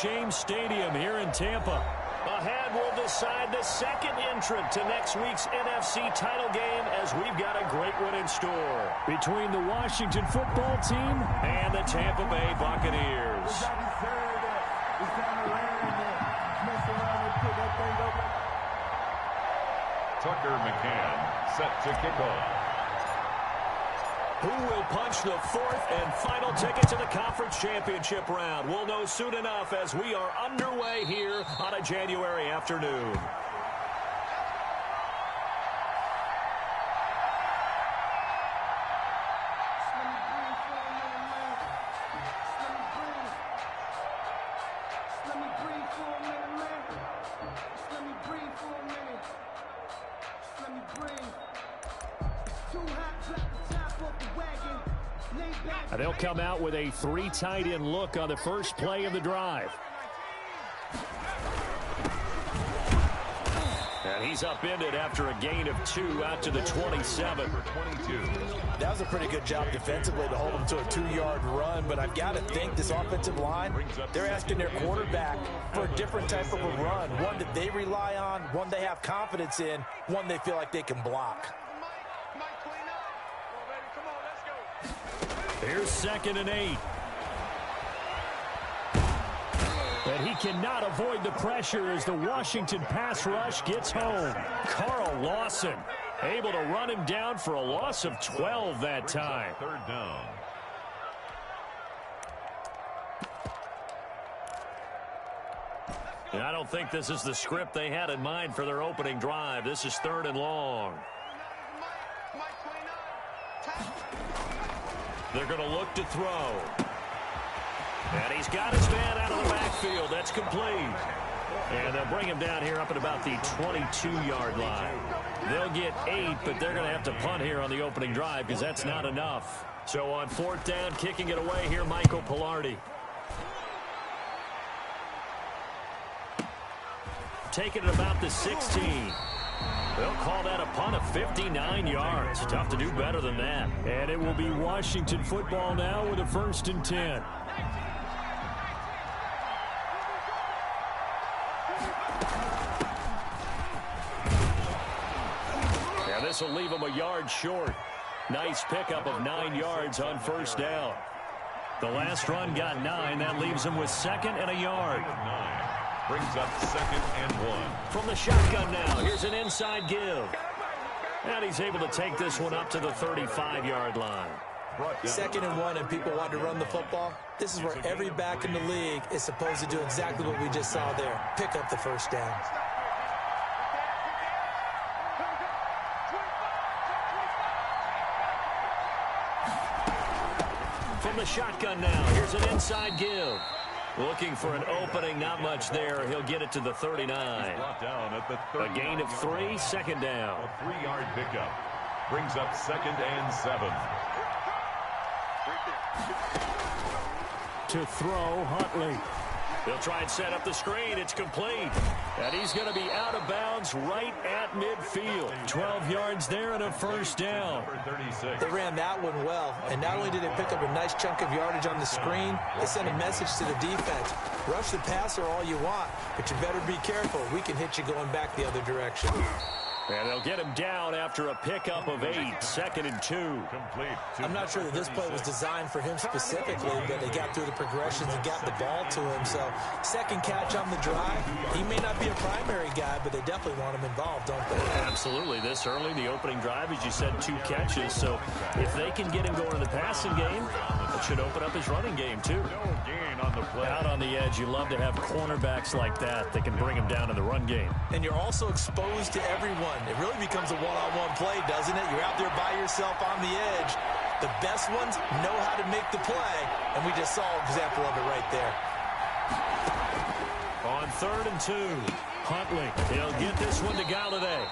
James Stadium here in Tampa. Ahead will decide the second entrant to next week's NFC title game, as we've got a great one in store between the Washington football team and the Tampa Bay Buccaneers. Tucker McCann set to kick off. Who will punch the fourth and final ticket to the conference championship round? We'll know soon enough as we are underway here on a January afternoon. They'll come out with a three tight end look on the first play of the drive. And he's upended after a gain of 2 out to the 27. That was a pretty good job defensively to hold him to a 2-yard run, but I've got to think this offensive line, they're asking their quarterback for a different type of a run, one that they rely on, one they have confidence in, one they feel like they can block. Here's 2nd and 8. But he cannot avoid the pressure as the Washington pass rush gets home. Carl Lawson able to run him down for a loss of 12 that time. 3rd down. And I don't think this is the script they had in mind for their opening drive. This is 3rd and long. They're going to look to throw. And he's got his man out of the backfield. That's complete. And they'll bring him down here up at about the 22-yard line. They'll get 8, but they're going to have to punt here on the opening drive because that's not enough. So on 4th down, kicking it away here, Michael Palardy. Taking it about the 16. They'll call that a punt of 59 yards. Tough to do better than that. And it will be Washington football now with a 1st and 10. Yeah, this will leave them a yard short. Nice pickup of 9 yards on 1st down. The last run got 9. That leaves them with 2nd and a yard. Brings up 2nd and 1. From the shotgun now, here's an inside give. And he's able to take this one up to the 35-yard line. 2nd and 1, and people want to run the football. This is where every back in the league is supposed to do exactly what we just saw there. Pick up the 1st down. From the shotgun now, here's an inside give. Looking for an opening, not much there. He'll get it to the 39. Down at the 30. A gain of 3, 2nd down. A 3-yard pickup. Brings up 2nd and 7. To throw, Huntley. They'll try and set up the screen. It's complete. And he's going to be out of bounds right at midfield. 12 yards there and a 1st down. They ran that one well. And not only did they pick up a nice chunk of yardage on the screen, they sent a message to the defense. Rush the passer all you want, but you better be careful. We can hit you going back the other direction. And they'll get him down after a pickup of 8, 2nd and 2. Complete. I'm not sure that this play was designed for him specifically, but they got through the progressions and got the ball to him. So 2nd catch on the drive. He may not be a primary guy, but they definitely want him involved, don't they? Absolutely. This early, the opening drive, as you said, 2 catches. So if they can get him going in the passing game, it should open up his running game too. No gain on the play. Out on the edge, you love to have cornerbacks like that that can bring him down in the run game. And you're also exposed to everyone. It really becomes a one-on-one play, doesn't it? You're out there by yourself on the edge. The best ones know how to make the play, and we just saw an example of it right there. On 3rd and 2, Huntley, he'll get this one to Galladay.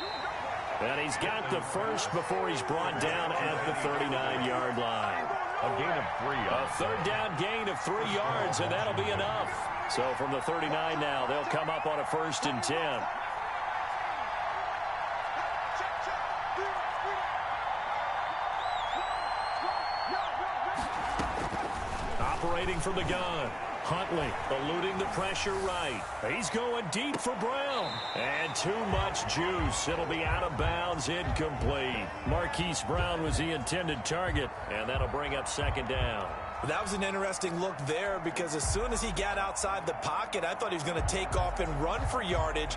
And he's got the first before he's brought down at the 39-yard line. A gain of 3. A 3rd down gain of 3 yards, and that'll be enough. So from the 39 now, they'll come up on a 1st and 10. Operating from the gun. Huntley eluding the pressure right. He's going deep for Brown. And too much juice. It'll be out of bounds, incomplete. Marquise Brown was the intended target, and that'll bring up second down. That was an interesting look there because as soon as he got outside the pocket, I thought he was going to take off and run for yardage.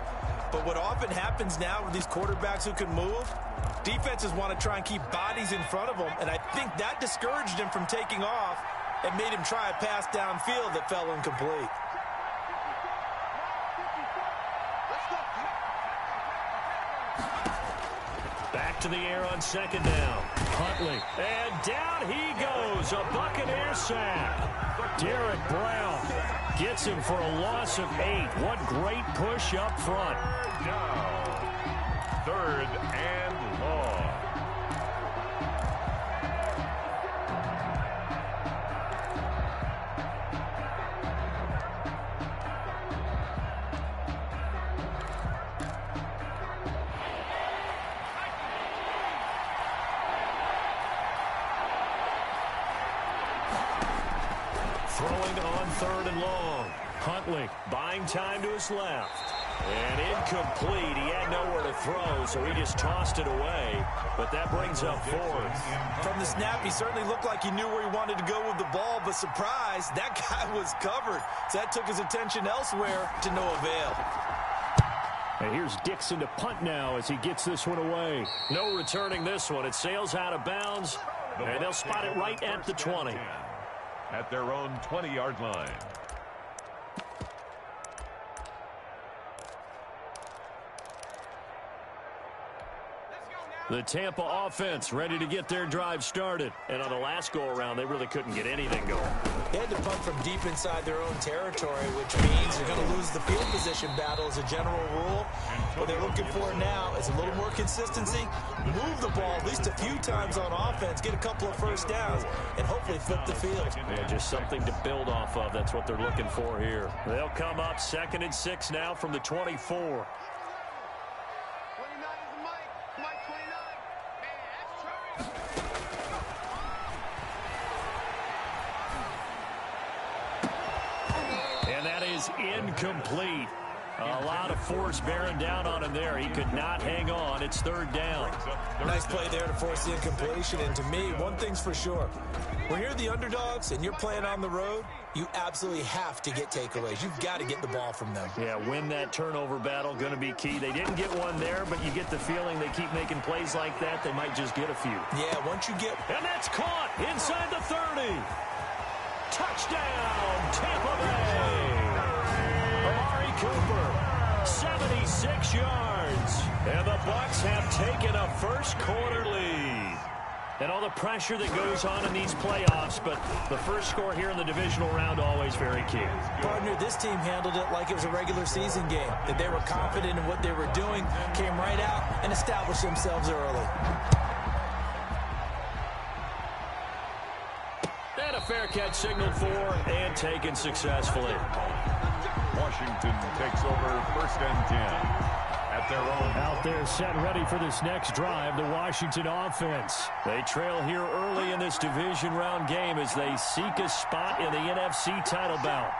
But what often happens now with these quarterbacks who can move, defenses want to try and keep bodies in front of them, and I think that discouraged him from taking off and made him try a pass downfield that fell incomplete. Back to the air on second down. Huntley. And down he goes. A Buccaneer sack. Derek Brown gets him for a loss of 8. What great push up front. Now, 3rd and long. Throwing on 3rd and long. Huntley buying time to his left. And incomplete. He had nowhere to throw, so he just tossed it away. But that brings up 4th. From the snap, he certainly looked like he knew where he wanted to go with the ball, but surprise, that guy was covered. So that took his attention elsewhere to no avail. And here's Dixon to punt now as he gets this one away. No returning this one. It sails out of bounds, and they'll spot it right at the 20. At their own 20-yard line. The Tampa offense ready to get their drive started. And on the last go-around, they really couldn't get anything going. They had to punt from deep inside their own territory, which means they're going to lose the field position battle as a general rule. What they're looking for now is a little more consistency, move the ball at least a few times on offense, get a couple of first downs, and hopefully flip the field. Yeah, just something to build off of. That's what they're looking for here. They'll come up 2nd and 6 now from the 24. Incomplete. A lot of force bearing down on him there. He could not hang on. It's 3rd down. Nice play there to force the incompletion. And to me, one thing's for sure. When you're the underdogs and you're playing on the road, you absolutely have to get takeaways. You've got to get the ball from them. Yeah, win that turnover battle. Going to be key. They didn't get one there, but you get the feeling they keep making plays like that, they might just get a few. Yeah, once you get... And that's caught inside the 30. Touchdown, Tampa Bay. Amari Cooper, 76 yards. And the Bucs have taken a first quarter lead. And all the pressure that goes on in these playoffs, but the first score here in the divisional round always very key. Partner, this team handled it like it was a regular season game. That they were confident in what they were doing, came right out and established themselves early. And a fair catch signaled for and taken successfully. Washington takes over 1st and 10 at their own. Out there set ready for this next drive, the Washington offense. They trail here early in this division round game as they seek a spot in the NFC title bout.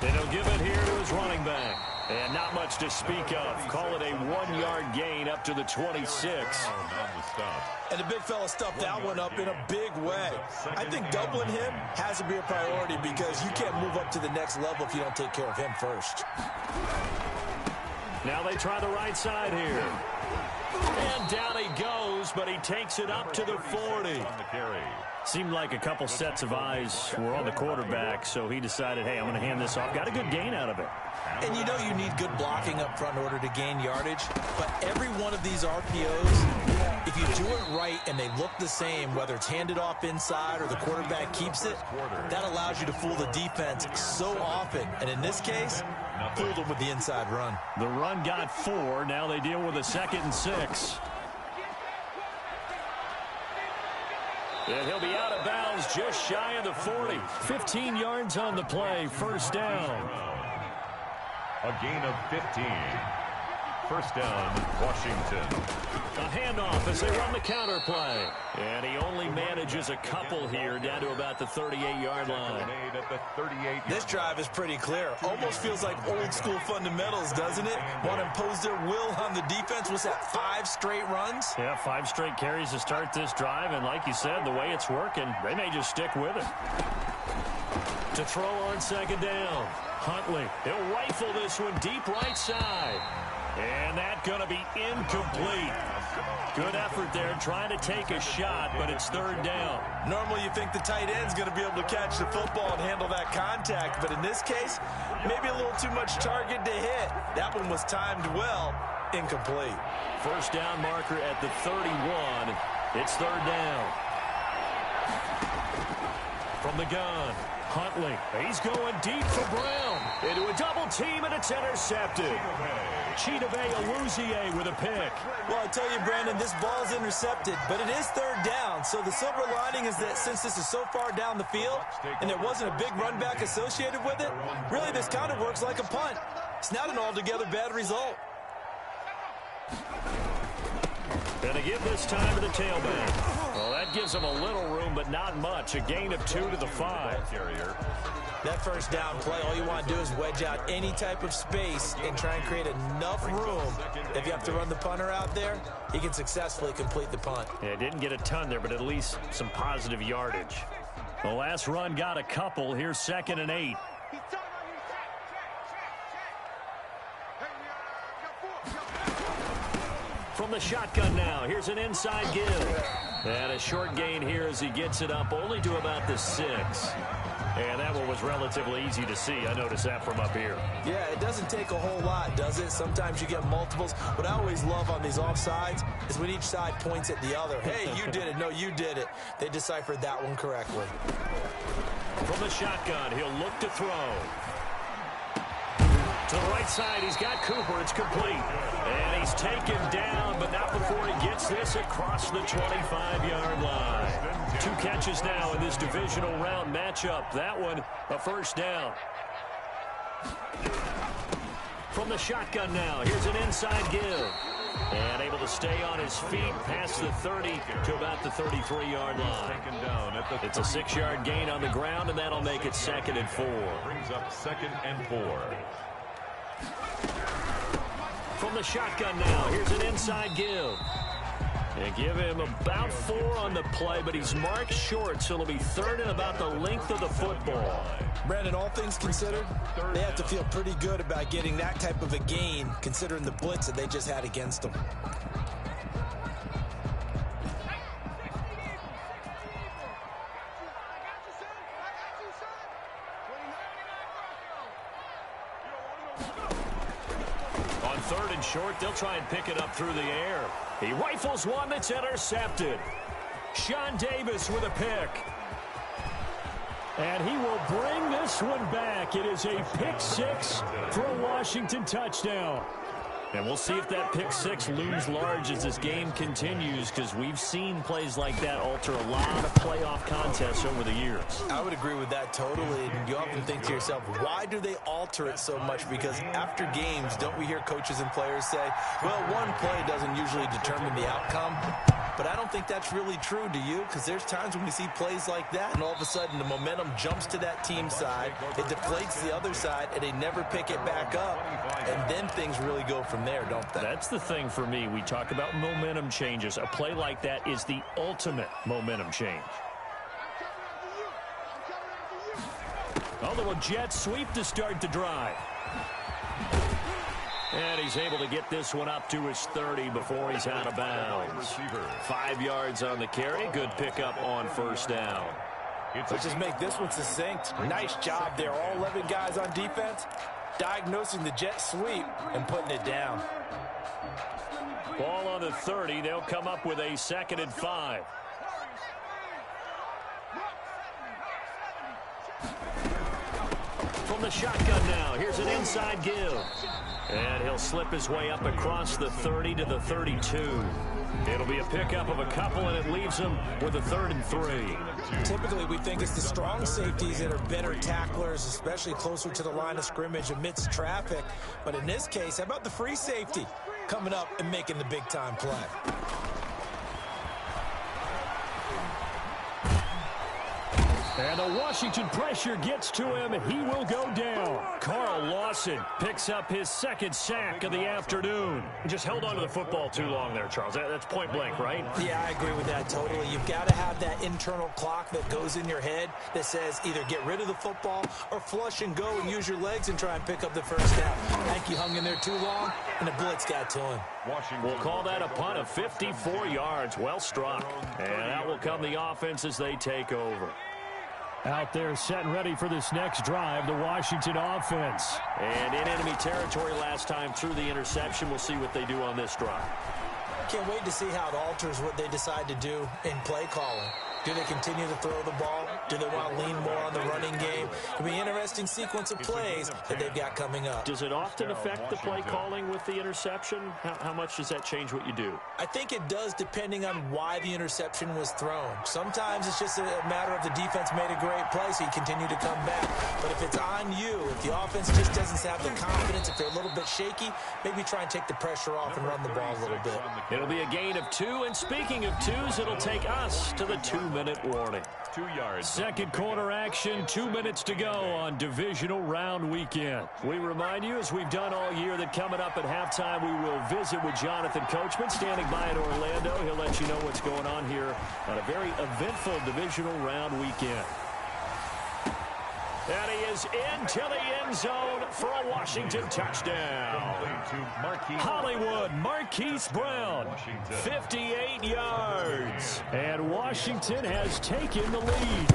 And he'll give it here to his running back. And not much to speak of. Call it a 1-yard gain up to the 26. And the big fella stuffed that one up in a big way. I think doubling him has to be a priority because you can't move up to the next level if you don't take care of him first. Now they try the right side here. And down he goes, but he takes it up to the 40. Seemed like a couple sets of eyes were on the quarterback, so he decided, hey, I'm going to hand this off. Got a good gain out of it. And you know you need good blocking up front in order to gain yardage, but every one of these RPOs, if you do it right and they look the same, whether it's handed off inside or the quarterback keeps it, that allows you to fool the defense so often. And in this case, fooled them with the inside run. The run got 4. Now they deal with a 2nd and 6. And he'll be out of bounds just shy of the 40. 15 yards on the play. First down. A gain of 15. First down, Washington. A handoff as they run the counter play. And he only manages a couple here down to about the 38-yard line. At the 38. This drive is pretty clear. Almost feels like old school fundamentals, doesn't it? Want to impose their will on the defense. Was that 5 straight runs? Yeah, 5 straight carries to start this drive. And like you said, the way it's working, they may just stick with it. To throw on second down. Huntley, he'll rifle this one deep right side. And that's going to be incomplete. Good effort there trying to take a shot, but it's third down. Normally you think the tight end's going to be able to catch the football and handle that contact, but in this case, maybe a little too much target to hit. That one was timed well. Incomplete. First down marker at the 31. It's third down. From the gun, Huntley. He's going deep for Brown. Into a double team, and it's intercepted. Chidobe Awuzie with a pick. Well, I tell you, Brandon, this ball's intercepted, but it is third down. So the silver lining is that since this is so far down the field and there wasn't a big run back associated with it, really this kind of works like a punt. It's not an altogether bad result. And they give this time to the tailback. Well, that gives them a little room, but not much. A gain of 2 to the 5. That first down play, all you want to do is wedge out any type of space and try and create enough room. If you have to run the punter out there, he can successfully complete the punt. Yeah, didn't get a ton there, but at least some positive yardage. The last run got a couple. Here's 2nd and 8. From the shotgun now, here's an inside give. And a short gain here as he gets it up only to about the 6. And that one was relatively easy to see. I noticed that from up here. Yeah, it doesn't take a whole lot, does it? Sometimes you get multiples. What I always love on these offsides is when each side points at the other. Hey, you did it. No, you did it. They deciphered that one correctly. From the shotgun, he'll look to throw. To the right side, he's got Cooper. It's complete. And he's taken down, but not before he gets this across the 25-yard line. 2 catches now in this divisional round matchup. That one, a first down. From the shotgun now, here's an inside give. And able to stay on his feet past the 30 to about the 33-yard line. It's a 6-yard gain on the ground, and that'll make it 2nd and 4. Brings up 2nd and 4. From the shotgun now, here's an inside give. And give him about 4 on the play, but he's marked short, so it'll be 3rd and about the length of the football. Brandon, all things considered, they have to feel pretty good about getting that type of a gain, considering the blitz that they just had against them. On 3rd and short, they'll try and pick it up through the air. He rifles one that's intercepted. Sean Davis with a pick. And he will bring this one back. It is a pick 6 for a Washington touchdown. And we'll see if that pick 6 looms large as this game continues, because we've seen plays like that alter a lot of playoff contests over the years. I would agree with that totally. And you often think to yourself, why do they alter it so much? Because after games, don't we hear coaches and players say, well, one play doesn't usually determine the outcome? But I don't think that's really true, do you? Because there's times when we see plays like that, and all of a sudden the momentum jumps to that team side, it deflates the other side, and they never pick it back up, and then things really go from there, don't they? That's the thing for me. We talk about momentum changes. A play like that is the ultimate momentum change. A little jet sweep to start the drive. And he's able to get this one up to his 30 before he's out of bounds. 5 yards on the carry. Good pickup on first down. Let's just make this one succinct. Nice job there. All 11 guys on defense diagnosing the jet sweep and putting it down. Ball on the 30. They'll come up with a 2nd and 5. From the shotgun now, here's an inside give. And he'll slip his way up across the 30 to the 32. It'll be a pickup of a couple, and it leaves him with a 3rd and 3. Typically, we think it's the strong safeties that are better tacklers, especially closer to the line of scrimmage amidst traffic. But in this case, how about the free safety? coming up and making the big-time play. And the Washington pressure gets to him, and he will go down. Carl Lawson picks up his second sack of the afternoon. He just held on to the football too long there, Charles. That's point blank, right? Yeah, I agree with that totally. You've got to have that internal clock that goes in your head that says either get rid of the football or flush and go and use your legs and try and pick up the first down. I think he hung in there too long, and the blitz got to him. We'll call that a punt of 54 yards. Well struck. And that will come the offense as they take over. Out there set and ready for this next drive, the Washington offense. And in enemy territory last time through the interception. We'll see what they do on this drive. Can't wait to see how it alters what they decide to do in play calling. Do they continue to throw the ball? Do they want to lean more on the running game? It'll be an interesting sequence of plays that they've got coming up. Does it often affect the play calling with the interception? How much does that change what you do? I think it does depending on why the interception was thrown. Sometimes it's just a matter of the defense made a great play, so you continue to come back. But if it's on you, if the offense just doesn't have the confidence, if they're a little bit shaky, maybe try and take the pressure off and run the ball a little bit. It'll be a gain of 2, and speaking of 2s, it'll take us to the 2-minute warning. 2 yards. Second quarter action, 2 minutes to go on divisional round weekend. We remind you, as we've done all year, that coming up at halftime, we will visit with Jonathan Coachman, standing by in Orlando. He'll let you know what's going on here on a very eventful divisional round weekend. And he is into the end zone for a Washington touchdown. Hollywood, Marquise Brown, 58 yards. And Washington has taken the lead.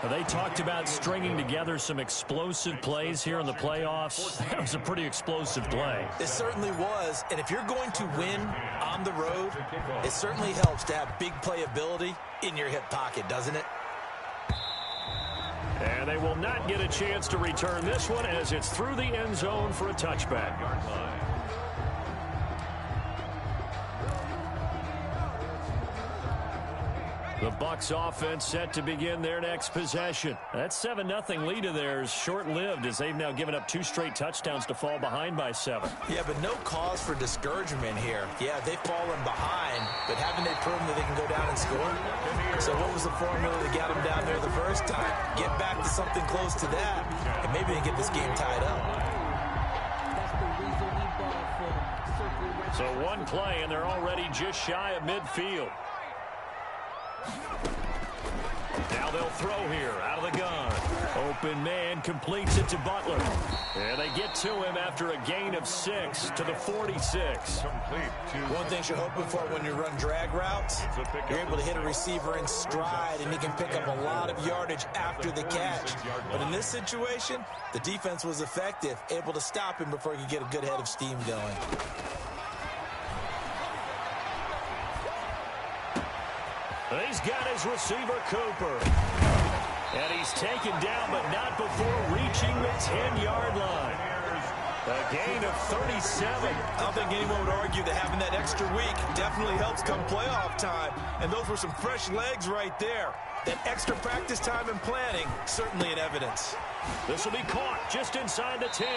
They talked about stringing together some explosive plays here in the playoffs. That was a pretty explosive play. It certainly was. And if you're going to win on the road, it certainly helps to have big playability in your hip pocket, doesn't it? And they will not get a chance to return this one as it's through the end zone for a touchback. The Bucs offense set to begin their next possession. That 7-0 lead of theirs short-lived as they've now given up 2 straight touchdowns to fall behind by 7. Yeah, but no cause for discouragement here. Yeah, they've fallen behind, but haven't they proven that they can go down and score? So what was the formula that got them down there the first time? Get back to something close to that, and maybe they get this game tied up. So one play, and they're already just shy of midfield. Now they'll throw here out of the gun. Open man completes it to Butler. And they get to him after a gain of 6 to the 46. One thing you're hoping for when you run drag routes, you're able to hit a receiver in stride, and he can pick up a lot of yardage after the catch. But in this situation, the defense was effective, able to stop him before he could get a good head of steam going. He's got his receiver, Cooper. And he's taken down, but not before reaching the 10-yard line. A gain of 37. I don't think anyone would argue that having that extra week definitely helps come playoff time. And those were some fresh legs right there. That extra practice time and planning, certainly in evidence. This will be caught just inside the 10.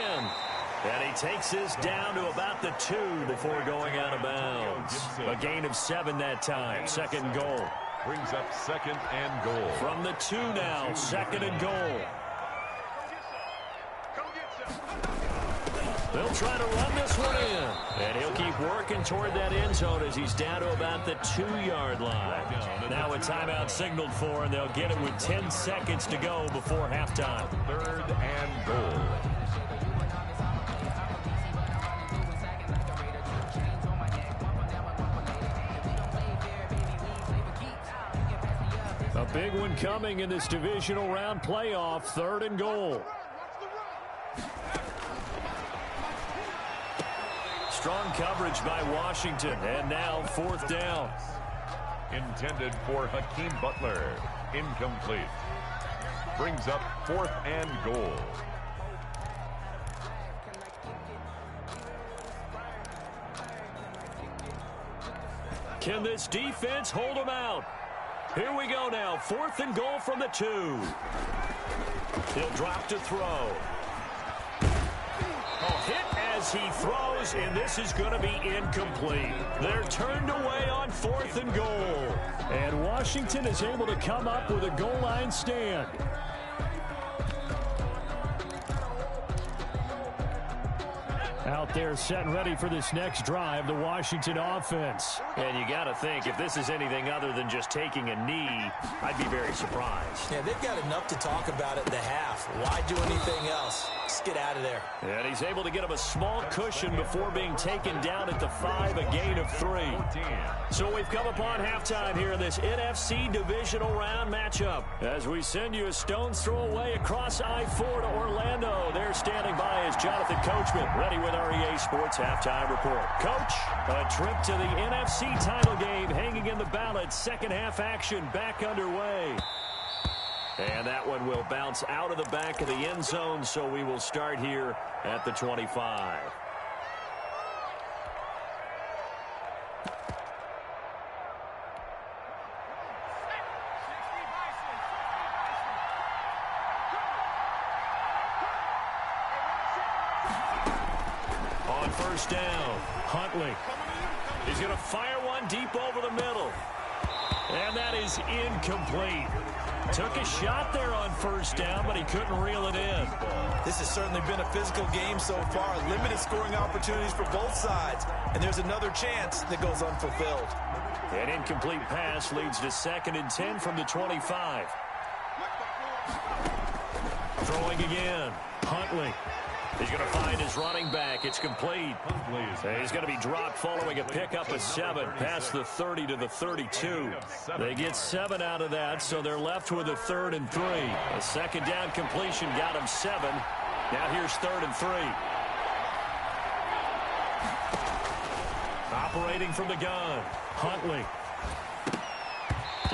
And he takes this down to about the 2 before going out of bounds. A gain of 7 that time. Second and goal. Brings up second and goal. From the 2 now, second and goal. They'll try to run this one in. And he'll keep working toward that end zone as he's down to about the 2-yard line. Now a timeout signaled for, and they'll get it with 10 seconds to go before halftime. Third and goal. A big one coming in this divisional round playoff, third and goal. Strong coverage by Washington, and now fourth down. Intended for Hakeem Butler. Incomplete. Brings up fourth and goal. Can this defense hold them out? Here we go now. Fourth and goal from the 2. He'll drop to throw. Hit as he throws, and this is going to be incomplete. They're turned away on 4th and goal. And Washington is able to come up with a goal line stand. Out there set and ready for this next drive, the Washington offense. And you got to think, if this is anything other than just taking a knee, I'd be very surprised. Yeah, they've got enough to talk about at the half. Why do anything else? Just get out of there. And he's able to get him a small cushion before being taken down at the 5, a gain of 3. So we've come upon halftime here in this NFC divisional round matchup. As we send you a stone's throw away across I-4 to Orlando. There standing by is Jonathan Coachman, ready with our EA Sports Halftime Report. Coach, a trip to the NFC title game hanging in the balance. Second half action back underway. And that one will bounce out of the back of the end zone, so we will start here at the 25. On first down, Huntley. He's going to fire one deep over the middle. And that is incomplete. Took a shot there on first down, but he couldn't reel it in. This has certainly been a physical game so far. Limited scoring opportunities for both sides. And there's another chance that goes unfulfilled. An incomplete pass leads to 2nd and 10 from the 25. Throwing again. Huntley. He's going to find his running back. It's complete. He's going to be dropped following a pickup of 7 past the 30 to the 32. They get 7 out of that, so they're left with a 3rd and 3. A second down completion got him 7. Now here's 3rd and 3. Operating from the gun, Huntley.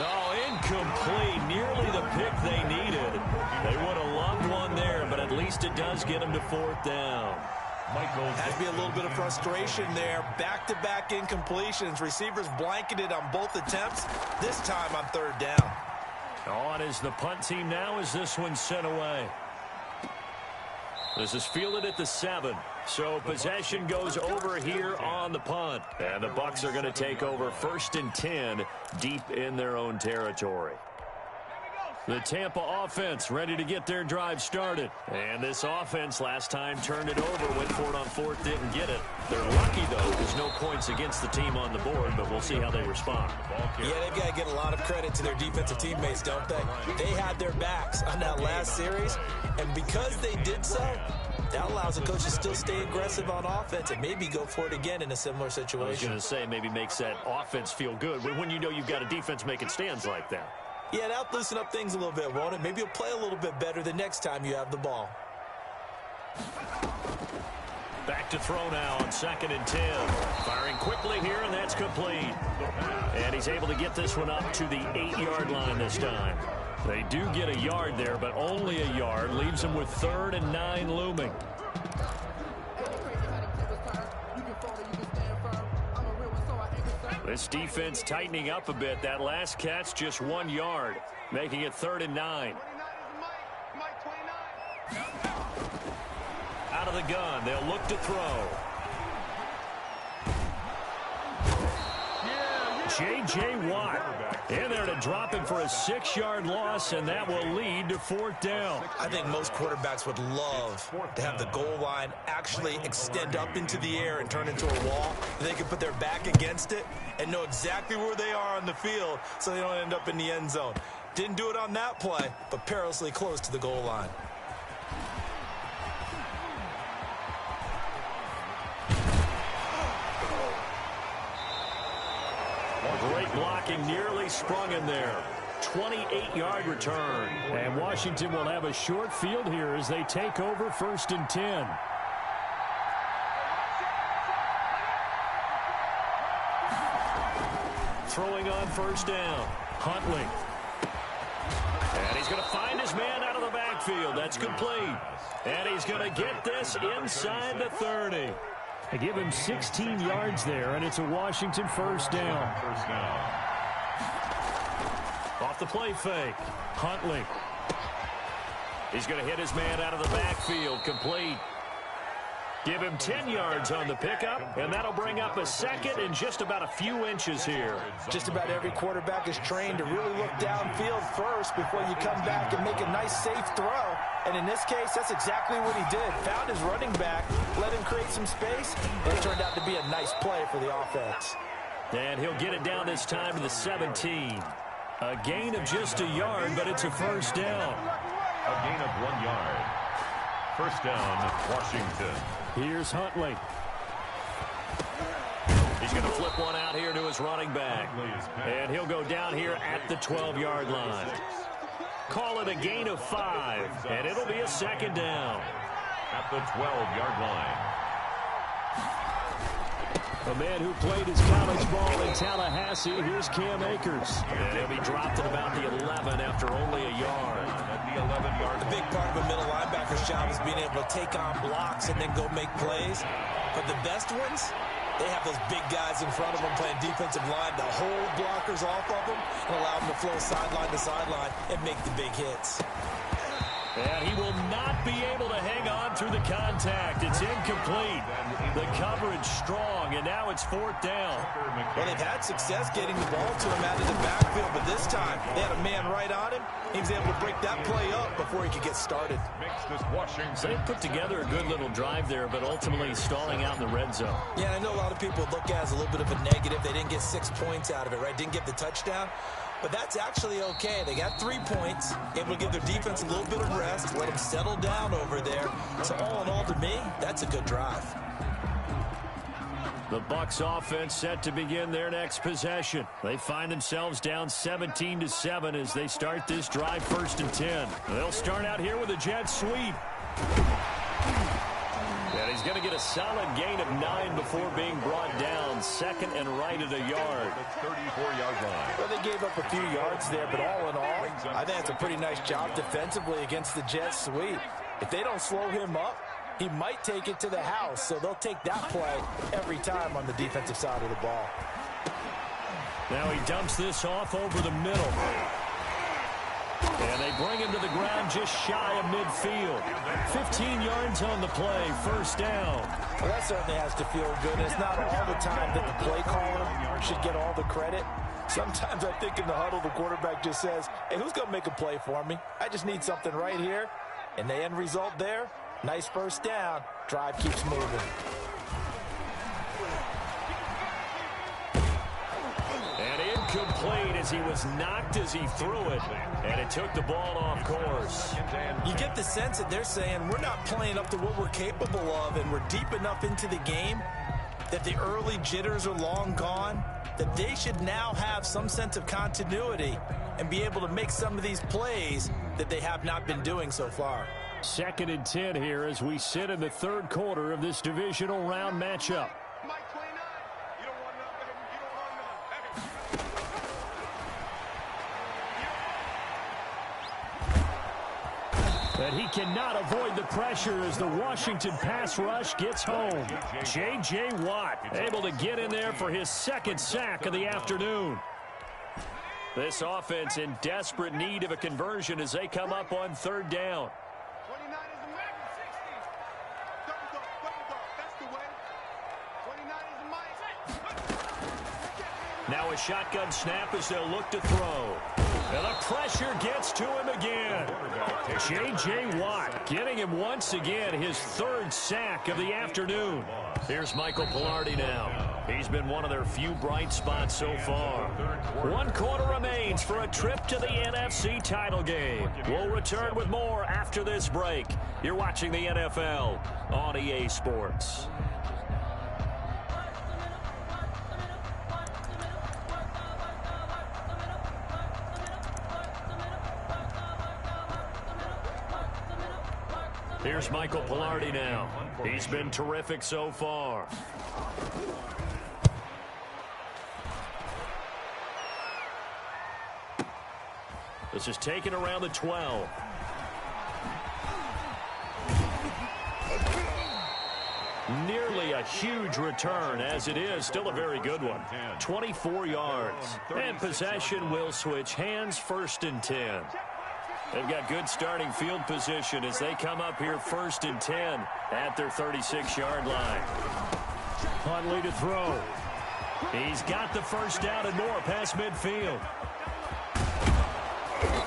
Oh, incomplete. Nearly the pick they needed. They would have loved one there, but at least it does get them to 4th down. Has to be a little bit of frustration there. Back-to-back incompletions. Receivers blanketed on both attempts. This time on 3rd down. On is the punt team now as this one's sent away. This is fielded at the 7. So possession goes over here on the punt. And the Bucs are going to take over 1st and 10 deep in their own territory. The Tampa offense ready to get their drive started. And this offense last time turned it over, went for it on 4th, didn't get it. They're lucky, though. There's no points against the team on the board, but we'll see how they respond. Yeah, they've got to get a lot of credit to their defensive teammates, don't they? They had their backs on that last series, and because they did so, that allows the coach to still stay aggressive on offense and maybe go for it again in a similar situation. I was going to say maybe makes that offense feel good when you know you've got a defense making stands like that. Yeah, that'll loosen up things a little bit, won't it? Maybe you'll play a little bit better the next time you have the ball. Back to throw now on 2nd and 10. Firing quickly here, and that's complete. And he's able to get this one up to the 8-yard line this time. They do get a yard there, but only a yard. Leaves them with 3rd and 9 looming. This defense tightening up a bit. That last catch just 1 yard, making it 3rd and 9. Out of the gun, they'll look to throw. J.J. Watt in there to drop him for a 6-yard loss, and that will lead to 4th down. I think most quarterbacks would love to have the goal line actually extend up into the air and turn into a wall. They can put their back against it and know exactly where they are on the field so they don't end up in the end zone. Didn't do it on that play, but perilously close to the goal line. Great blocking, nearly sprung in there. 28-yard return. And Washington will have a short field here as they take over 1st and 10. Throwing on 1st down, Huntley. And he's going to find his man out of the backfield. That's complete. And he's going to get this inside the 30. They give him 16 yards there, and it's a Washington 1st down. Off the play fake, Huntley. He's going to hit his man out of the backfield, complete. Give him 10 yards on the pickup, and that'll bring up a second and just about a few inches here. Just about every quarterback is trained to really look downfield first before you come back and make a nice, safe throw. And in this case, that's exactly what he did. Found his running back, let him create some space, and it turned out to be a nice play for the offense. And he'll get it down this time to the 17. A gain of just a yard, but it's a first down. A gain of 1 yard. First down, Washington. Here's Huntley. He's going to flip one out here to his running back. And he'll go down here at the 12-yard line. Call it a gain of 5, and it'll be a second down. At the 12-yard line. A man who played his college ball in Tallahassee. Here's Cam Akers. And he'll be dropped at about the 11 after only a yard. At the 11-yard The big part of a middle linebacker's job is being able to take on blocks and then go make plays. But the best ones, they have those big guys in front of them playing defensive line to hold blockers off of them and allow them to flow sideline to sideline and make the big hits. And he will not be able to hang on through the contact. It's incomplete. The coverage strong, and now it's fourth down. Well, they've had success getting the ball to him out of the backfield, but this time they had a man right on him. He was able to break that play up before he could get started. So they put together a good little drive there, but ultimately stalling out in the red zone. Yeah, I know a lot of people look at it as a little bit of a negative. They didn't get 6 points out of it, right? Didn't get the touchdown. But that's actually okay. They got 3 points, able to give their defense a little bit of rest, let them settle down over there. So all in all, to me, that's a good drive. The Bucs offense set to begin their next possession. They find themselves down 17-7 as they start this drive, 1st and 10. They'll start out here with a jet sweep. And he's going to get a solid gain of 9 before being brought down. Second and right at a yard. 34-yard line. Well, they gave up a few yards there, but all in all, I think it's a pretty nice job defensively against the jet sweep. If they don't slow him up, he might take it to the house, so they'll take that play every time on the defensive side of the ball. Now he dumps this off over the middle. And they bring him to the ground just shy of midfield. 15 yards on the play, first down. Well, that certainly has to feel good. And it's not all the time that the play caller should get all the credit. Sometimes I think in the huddle, the quarterback just says, hey, who's going to make a play for me? I just need something right here. And the end result there, nice first down. Drive keeps moving. And incomplete as he was knocked as he threw it. And it took the ball off course. You get the sense that they're saying we're not playing up to what we're capable of, and we're deep enough into the game that the early jitters are long gone, that they should now have some sense of continuity and be able to make some of these plays that they have not been doing so far. 2nd and 10 here as we sit in the 3rd quarter of this divisional round matchup. And he cannot avoid the pressure as the Washington pass rush gets home. J.J. Watt able to get in there for his 2nd sack of the afternoon. This offense in desperate need of a conversion as they come up on 3rd down. Now a shotgun snap as they'll look to throw. And the pressure gets to him again. J.J. Watt getting him once again, his 3rd sack of the afternoon. Here's Michael Palardy now. He's been one of their few bright spots so far. 1 quarter remains for a trip to the NFC title game. We'll return with more after this break. You're watching the NFL on EA Sports. Here's Michael Palardy now. He's been terrific so far. This is taken around the 12. Nearly a huge return, as it is still a very good one. 24 yards. And possession will switch hands, 1st and 10. They've got good starting field position as they come up here 1st and 10 at their 36-yard line. Huntley to throw. He's got the first down and more past midfield.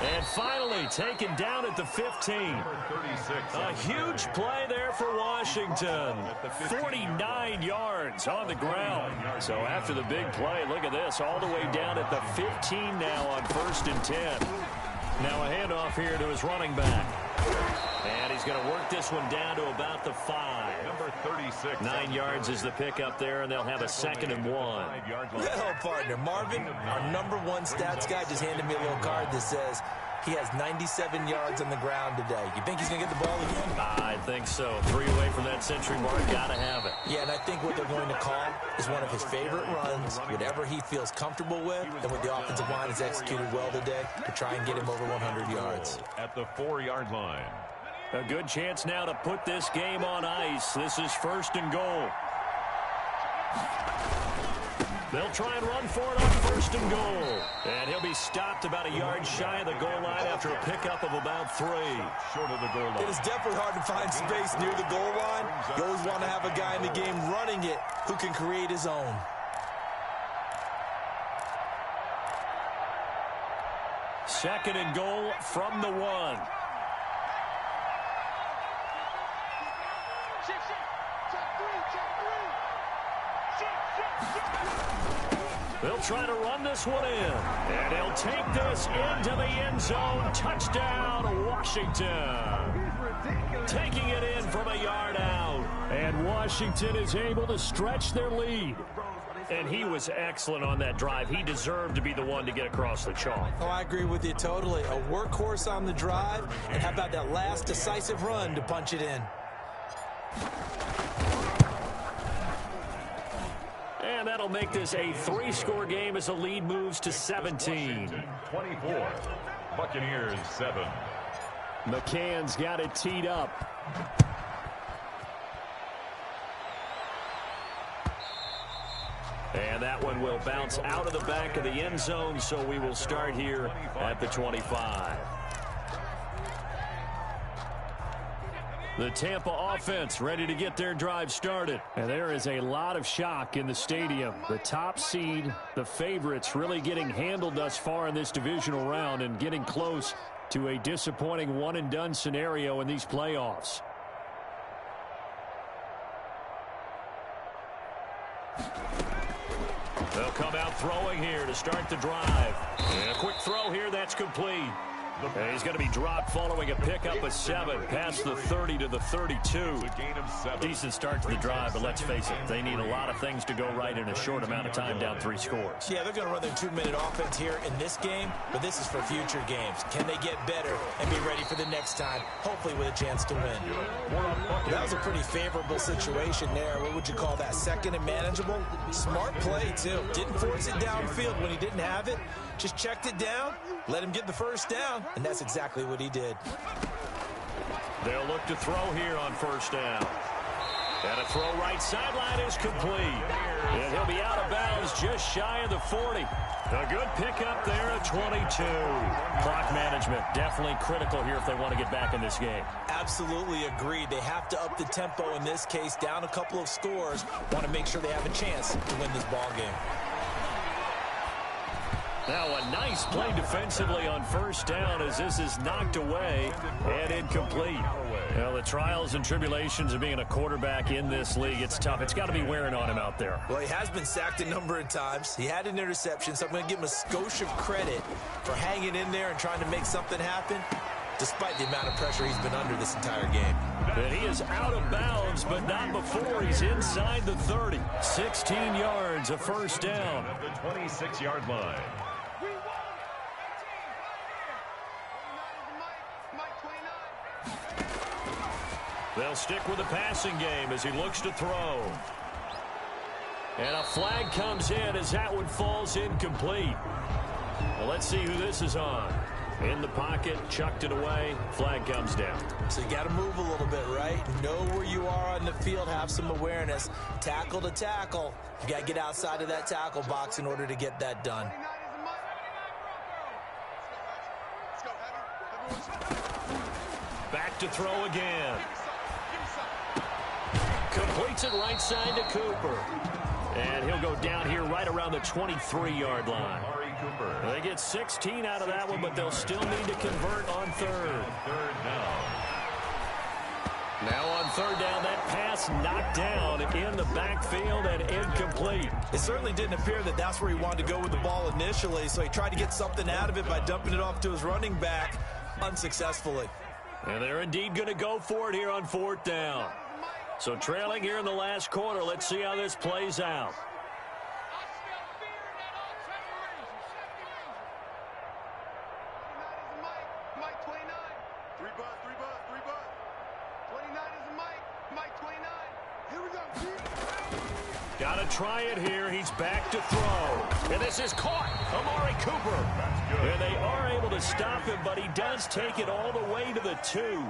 And finally taken down at the 15. A huge play there for Washington. 49 yards on the ground. So after the big play, look at this, all the way down at the 15 now on 1st and 10. Now a handoff here to his running back. And he's going to work this one down to about the 5. Number 36. 9 yards is the pickup there, and they'll have a 2nd and 1. Well, partner, Marvin, our #1 stats guy just handed me a little card that says he has 97 yards on the ground today. You think he's going to get the ball again? I think so. 3 away from that century mark. Got to have it. Yeah, and I think what they're going to call is one of his favorite runs, whatever he feels comfortable with, and what the offensive line has executed well today to try and get him over 100 yards. At the 4-yard line. A good chance now to put this game on ice. This is 1st and goal. They'll try and run for it on 1st and goal. And he'll be stopped about a yard shy of the goal line after a pickup of about 3. Short of the goal line. It is definitely hard to find space near the goal line. You always want to have a guy in the game running it who can create his own. Second and goal from the 1. They'll try to run this one in. And he'll take this into the end zone. Touchdown, Washington. Taking it in from a yard out. And Washington is able to stretch their lead. And he was excellent on that drive. He deserved to be the one to get across the chalk. Oh, I agree with you totally. A workhorse on the drive. And how about that last decisive run to punch it in? And that'll make this a 3-score game as the lead moves to 17. 24. Buccaneers 7. McCann's got it teed up. And that one will bounce out of the back of the end zone, so we will start here at the 25. The Tampa offense ready to get their drive started. And there is a lot of shock in the stadium. The top seed, the favorites, really getting handled thus far in this divisional round and getting close to a disappointing one-and-done scenario in these playoffs. They'll come out throwing here to start the drive. And a quick throw here, that's complete. And he's going to be dropped following a pickup of 7 past the 30 to the 32. Decent start to the drive, but let's face it, they need a lot of things to go right in a short amount of time, down 3 scores. Yeah, they're going to run their 2-minute offense here in this game, but this is for future games. Can they get better and be ready for the next time, hopefully with a chance to win? That was a pretty favorable situation there. What would you call that? 2nd and manageable? Smart play, too. Didn't force it downfield when he didn't have it. Just checked it down, let him get the first down, and that's exactly what he did. They'll look to throw here on 1st down. And a throw right sideline is complete. And he'll be out of bounds just shy of the 40. A good pickup there at 22. Clock management definitely critical here if they want to get back in this game. Absolutely agreed. They have to up the tempo in this case, down a couple of scores. Want to make sure they have a chance to win this ball game. Now a nice play defensively on 1st down as this is knocked away and incomplete. Well, the trials and tribulations of being a quarterback in this league, it's tough. It's got to be wearing on him out there. Well, he has been sacked a number of times. He had an interception, so I'm going to give him a skosh of credit for hanging in there and trying to make something happen, despite the amount of pressure he's been under this entire game. And he is out of bounds, but not before he's inside the 30. 16 yards, a 1st down. At the 26-yard line. They'll stick with the passing game as he looks to throw. And a flag comes in as that one falls incomplete. Well, let's see who this is on. In the pocket, chucked it away, flag comes down. So you got to move a little bit, right? Know where you are on the field, have some awareness. Tackle to tackle. You got to get outside of that tackle box in order to get that done. to throw again. Completes it right side to Cooper. And he'll go down here right around the 23-yard line. They get 16 out of that one, but they'll still need to convert on third. Now on third down, that pass knocked down in the backfield and incomplete. It certainly didn't appear that that's where he wanted to go with the ball initially, so he tried to get something out of it by dumping it off to his running back unsuccessfully. And they're indeed going to go for it here on fourth down. So trailing here in the last quarter, let's see how this plays out. Got to try it here. He's back to throw. And this is caught. Amari Cooper. And they are able to stop him, but he does take it all the way to the 2.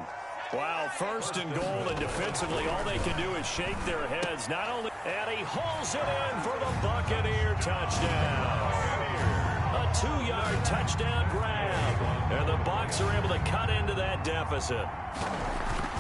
Wow, first and goal, and defensively, all they can do is shake their heads. Not only, and he hauls it in for the Buccaneer touchdown. A 2-yard touchdown grab. And the Bucs are able to cut into that deficit.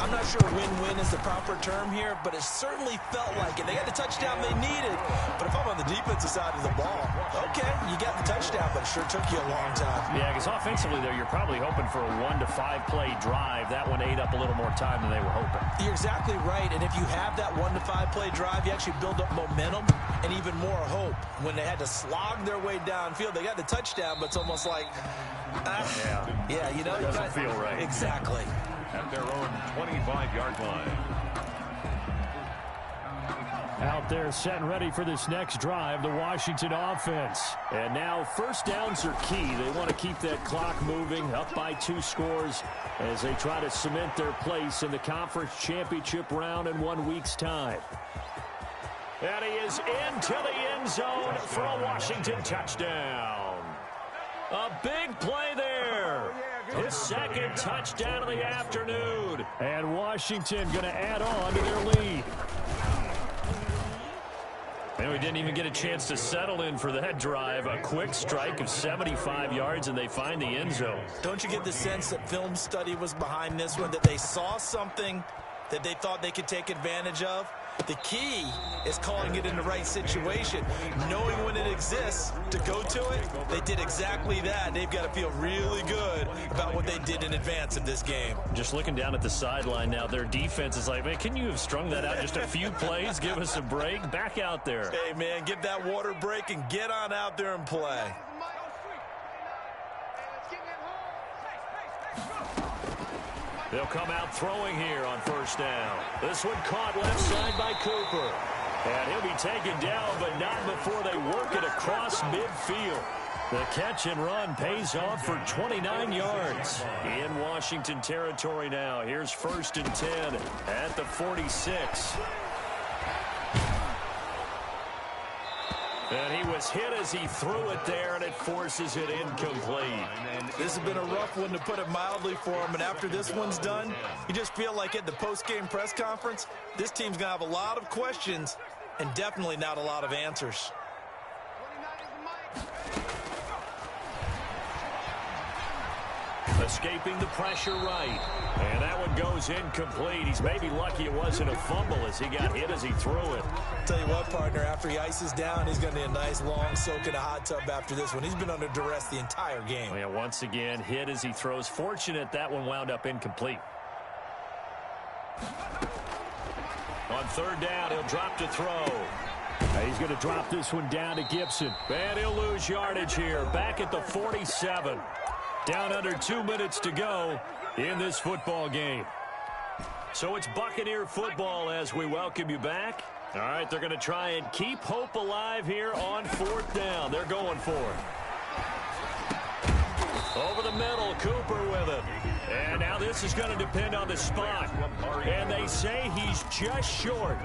I'm not sure win-win is the proper term here, but it certainly felt like it. They got the touchdown they needed, but if I'm on the defensive side of the ball, okay, you got the touchdown, but it sure took you a long time. Yeah, because offensively there, you're probably hoping for a 1 to 5 play drive. That one ate up a little more time than they were hoping. You're exactly right, and if you have that 1 to 5 play drive, you actually build up momentum and even more hope. When they had to slog their way downfield, they got the touchdown, but it's almost like, yeah, you know, it doesn't feel right. Exactly. At their own 25-yard line. Out there set and ready for this next drive, the Washington offense. And now first downs are key. They want to keep that clock moving, up by 2 scores as they try to cement their place in the conference championship round in 1 week's time. And he is into the end zone for a Washington touchdown. A big play there. His second touchdown of the afternoon. And Washington going to add on to their lead. And we didn't even get a chance to settle in for that drive. A quick strike of 75 yards, and they find the end zone. Don't you get the sense that film study was behind this one, that they saw something that they thought they could take advantage of? The key is calling it in the right situation, knowing when it exists to go to it. They did exactly that. They've got to feel really good about what they did in advance of this game. Just looking down at the sideline now, their defense is like, man, can you have strung that out just a few plays? Give us a break. Back out there. Hey, man, give that water break and get on out there and play. They'll come out throwing here on first down. This one caught left side by Cooper. And he'll be taken down, but not before they work it across midfield. The catch and run pays off for 29 yards. In Washington territory now. Here's first and 10 at the 46. And he was hit as he threw it there, and it forces it incomplete. This has been a rough one, to put it mildly, for him. And after this one's done, you just feel like at the post-game press conference, this team's going to have a lot of questions and definitely not a lot of answers. Escaping the pressure right. And that one goes incomplete. He's maybe lucky it wasn't a fumble as he got hit as he threw it. Tell you what, partner, after he ices down, he's going to need a nice long soak in a hot tub after this one. He's been under duress the entire game. Yeah, once again, hit as he throws. Fortunate that one wound up incomplete. On third down, he'll drop to throw. He's going to drop this one down to Gibson. And he'll lose yardage here. Back at the 47. Down under 2 minutes to go in this football game. So it's Buccaneer football as we welcome you back. All right, they're going to try and keep hope alive here on fourth down. They're going for it. Over the middle, Cooper with it. And now this is going to depend on the spot. And they say he's just short.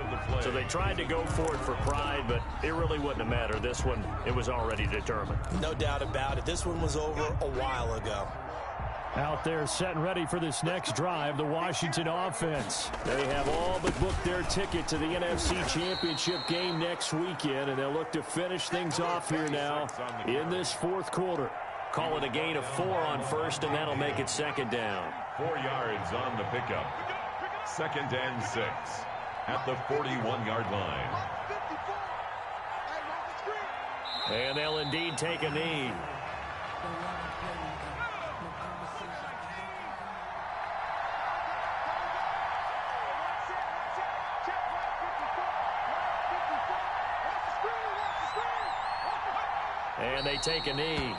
So they tried to go for it for pride, but it really wouldn't have mattered. This one, it was already determined. No doubt about it. This one was over a while ago. Out there set and ready for this next drive, the Washington offense. They have all but booked their ticket to the NFC Championship game next weekend, and they'll look to finish things off here now in this fourth quarter. call it a gain of 4 on first, and that'll make it second down. 4 yards on the pickup. 2nd and 6 at the 41-yard line. And they'll indeed take a knee. And they take a knee.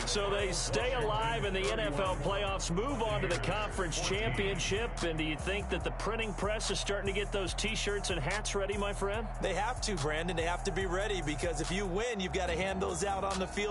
So they stay alive in the NFL playoffs, move on to the conference championship. And do you think that the printing press is starting to get those T-shirts and hats ready, my friend? They have to, Brandon. They have to be ready, because if you win, you've got to hand those out on the field.